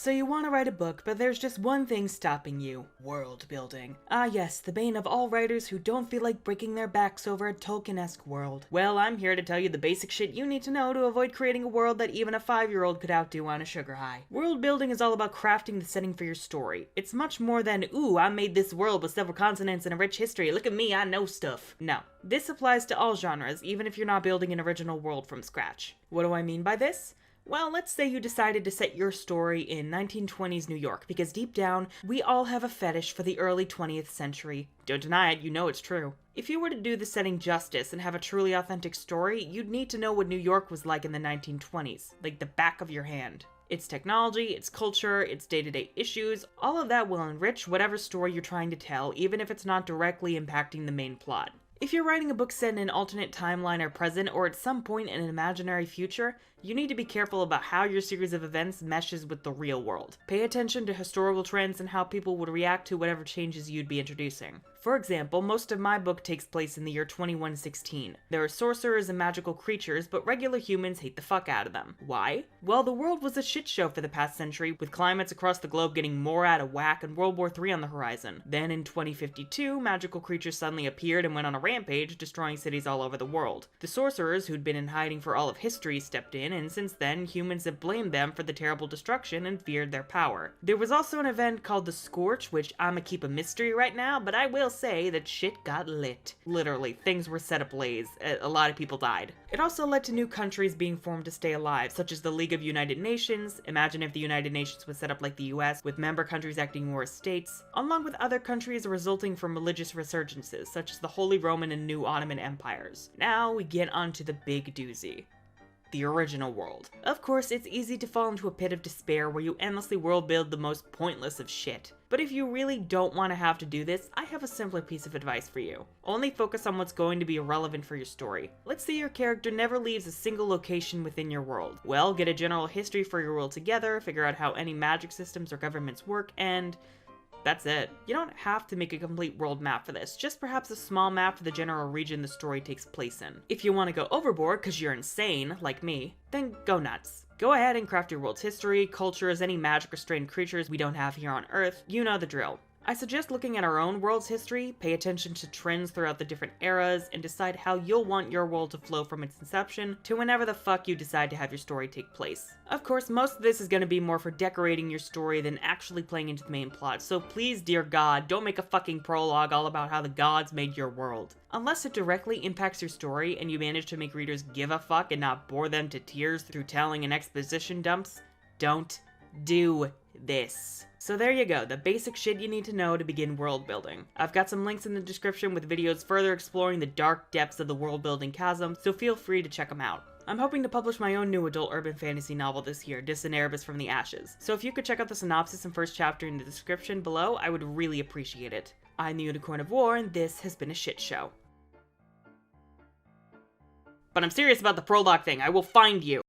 So you want to write a book, but there's just one thing stopping you. World building. Ah yes, the bane of all writers who don't feel like breaking their backs over a Tolkien-esque world. Well, I'm here to tell you the basic shit you need to know to avoid creating a world that even a 5-year-old could outdo on a sugar high. World building is all about crafting the setting for your story. It's much more than, ooh, I made this world with several continents and a rich history, look at me, I know stuff. No. This applies to all genres, even if you're not building an original world from scratch. What do I mean by this? Well, let's say you decided to set your story in 1920s New York, because deep down, we all have a fetish for the early 20th century. Don't deny it, you know it's true. If you were to do the setting justice and have a truly authentic story, you'd need to know what New York was like in the 1920s, like the back of your hand. Its technology, its culture, its day-to-day issues, all of that will enrich whatever story you're trying to tell, even if it's not directly impacting the main plot. If you're writing a book set in an alternate timeline or present, or at some point in an imaginary future, you need to be careful about how your series of events meshes with the real world. Pay attention to historical trends and how people would react to whatever changes you'd be introducing. For example, most of my book takes place in the year 2116. There are sorcerers and magical creatures, but regular humans hate the fuck out of them. Why? Well, the world was a shit show for the past century, with climates across the globe getting more out of whack and World War III on the horizon. Then in 2052, magical creatures suddenly appeared and went on a rampage, destroying cities all over the world. The sorcerers, who'd been in hiding for all of history, stepped in, and since then, humans have blamed them for the terrible destruction and feared their power. There was also an event called the Scorch, which I'ma keep a mystery right now, but I will say that shit got lit. Literally, things were set ablaze. A lot of people died. It also led to new countries being formed to stay alive, such as the League of United Nations. Imagine if the United Nations was set up like the US, with member countries acting more as states, along with other countries resulting from religious resurgences, such as the Holy Roman and New Ottoman Empires. Now we get onto the big doozy. The original world. Of course, it's easy to fall into a pit of despair where you endlessly world build the most pointless of shit. But if you really don't want to have to do this, I have a simpler piece of advice for you. Only focus on what's going to be relevant for your story. Let's say your character never leaves a single location within your world. Well, get a general history for your world together, figure out how any magic systems or governments work, and that's it. You don't have to make a complete world map for this, just perhaps a small map for the general region the story takes place in. If you want to go overboard because you're insane, like me, then go nuts. Go ahead and craft your world's history, cultures, any magic or strange creatures we don't have here on Earth, you know the drill. I suggest looking at our own world's history, pay attention to trends throughout the different eras, and decide how you'll want your world to flow from its inception to whenever the fuck you decide to have your story take place. Of course, most of this is going to be more for decorating your story than actually playing into the main plot, so please, dear God, don't make a fucking prologue all about how the gods made your world. Unless it directly impacts your story and you manage to make readers give a fuck and not bore them to tears through telling and exposition dumps, don't do this. So there you go, the basic shit you need to know to begin world building. I've got some links in the description with videos further exploring the dark depths of the world building chasm, so feel free to check them out. I'm hoping to publish my own new adult urban fantasy novel this year, Diseneribus from the Ashes, so if you could check out the synopsis and first chapter in the description below, I would really appreciate it. I'm the Unicorn of War, and this has been a shit show. But I'm serious about the prologue thing, I will find you!